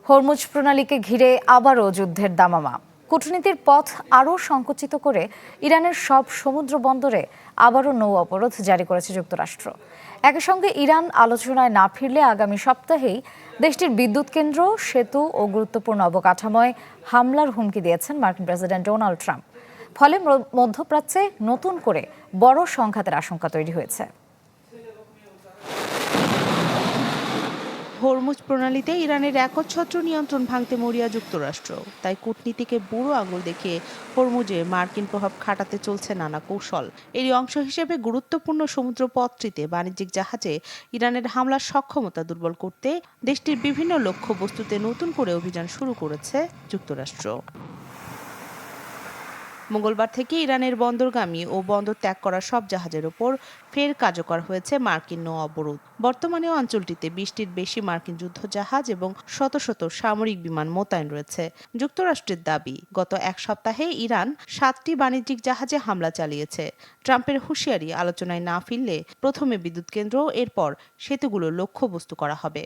Hormuz প্রণালীকে ঘিরে আবারও যুদ্ধের দামামা। কূটনীতির পথ আরও সংকুচিত করে ইরানের সব সমুদ্র বন্দরে আবারও নৌ অবরোধ জারি করেছে যুক্তরাষ্ট্র। একই সঙ্গে ইরান আলোচনায় না ফিরলে আগামী সপ্তাহেই দেশটির বিদ্যুৎ কেন্দ্র, সেতু ও গুরুত্বপূর্ণ অবকাঠামোয় হামলার হুমকি দিয়েছেন মার্কিন প্রেসিডেন্ট ডোনাল্ড ট্রাম্প। ফলে মধ্যপ্রাচ্যে নতুন করে বড় সংঘাতের আশঙ্কা তৈরি হয়েছে। হরমুজ প্রণালীতে ইরানের একচ্ছত্র নিয়ন্ত্রণ ভাঙতে মরিয়া যুক্তরাষ্ট্র। তাই কূটনীতিকে বুড়ো আঙুল দেখিয়ে হরমুজে মার্কিন প্রভাব খাটাতে চলছে নানা কৌশল। এরই অংশ হিসেবে গুরুত্বপূর্ণ সমুদ্র পথটিতে বাণিজ্যিক জাহাজে ইরানের হামলার সক্ষমতা দুর্বল করতে দেশটির বিভিন্ন লক্ষ্যবস্তুতে নতুন করে অভিযান শুরু করেছে যুক্তরাষ্ট্র। মঙ্গলবার থেকে ইরানের বন্দরগামী ও বন্দর ত্যাগ করা সব জাহাজের ওপর ফের কার্যকর হয়েছে মার্কিন নৌ অবরোধ। বর্তমানে অঞ্চলটিতে 20টির বেশি মার্কিন যুদ্ধজাহাজ এবং শত শত সামরিক বিমান মোতায়েন রয়েছে। যুক্তরাষ্ট্রের দাবি, গত এক সপ্তাহে ইরান 7টি বাণিজ্যিক জাহাজে হামলা চালিয়েছে। ট্রাম্পের হুঁশিয়ারি, আলোচনায় না ফিরলে প্রথমে বিদ্যুৎ কেন্দ্র, এরপর সেতুগুলো লক্ষ্যবস্তু করা হবে।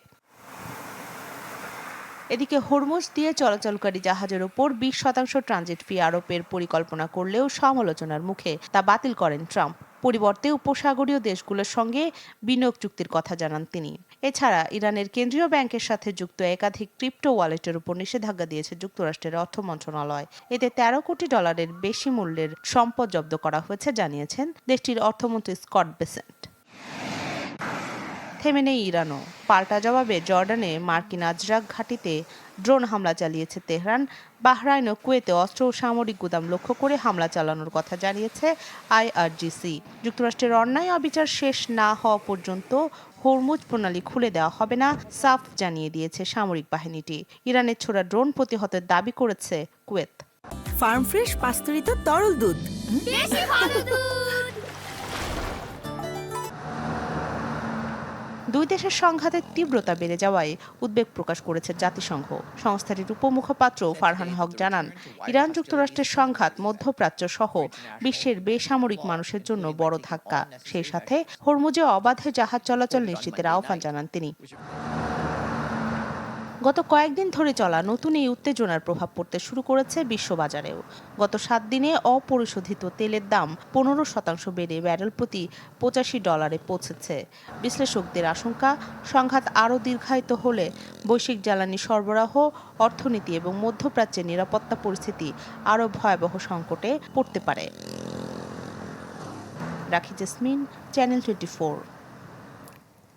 এদিকে হরমুজ দিয়ে চলাচলকারী জাহাজের ওপর 20% ট্রানজিট ফি আরোপের পরিকল্পনা করলেও সমালোচনার মুখে তা বাতিল করেন ট্রাম্প। পরিবর্তে উপসাগরীয় দেশগুলোর সঙ্গে বিনিয়োগ চুক্তির কথা জানান তিনি। এছাড়া ইরানের কেন্দ্রীয় ব্যাংকের সাথে যুক্ত একাধিক ক্রিপ্টো ওয়ালেটের উপর নিষেধাজ্ঞা দিয়েছে যুক্তরাষ্ট্রের অর্থ মন্ত্রণালয়। এতে $13 কোটি বেশি মূল্যের সম্পদ জব্দ করা হয়েছে জানিয়েছেন দেশটির অর্থমন্ত্রী স্কট বেসেন্ট। থেমে নেই ইরানও। পাল্টা জবাবে জর্ডানে মার্কিন আজরাক ঘাঁটিতে ড্রোন হামলা চালিয়েছে তেহরান। বাহরাইন ও কুয়েতে অস্ত্র ও সামরিক গুদাম লক্ষ্য করে হামলা চালানোর কথা জানিয়েছে আইআরজিসি। যুক্তরাষ্ট্রের অন্যায় অবিচার শেষ না হওয়া পর্যন্ত হরমুজ প্রণালী খুলে দেওয়া হবে না, সাফ জানিয়ে দিয়েছে সামরিক বাহিনীটি। ইরানের ছোড়া ড্রোন প্রতিহতের দাবি করেছে কুয়েত। ফার্ম ফ্রেশ পাস্তুরিত তরল দুধ, বেশি ভালো দুধ। দুই দেশের সংঘাতের তীব্রতা বেড়ে যাওয়ায় উদ্বেগ প্রকাশ করেছে জাতিসংঘ। সংস্থাটির উপমুখপাত্র ফারহান হক জানান, ইরান যুক্তরাষ্ট্রের সংঘাত মধ্যপ্রাচ্য সহ বিশ্বের বেসামরিক মানুষের জন্য বড় ধাক্কা। সেই সাথে হরমুজে অবাধে জাহাজ চলাচল নিশ্চিতের আহ্বান জানান তিনি। গত কয়েকদিন ধরে চলা নতুন এই উত্তেজনার প্রভাব পড়তে শুরু করেছে বিশ্ববাজারেও। গত 7 দিনে অপরিশোধিত তেলের দাম 15% বেড়ে ব্যারেল প্রতি $85 পৌঁছেছে। বিশ্লেষকদের আশঙ্কা, সংঘাত আরও দীর্ঘায়িত হলে বৈশ্বিক জ্বালানি সরবরাহ, অর্থনীতি এবং মধ্যপ্রাচ্যের নিরাপত্তা পরিস্থিতি আরও ভয়াবহ সংকটে পড়তে পারে। রাখি জেসমিন, চ্যানেল 24।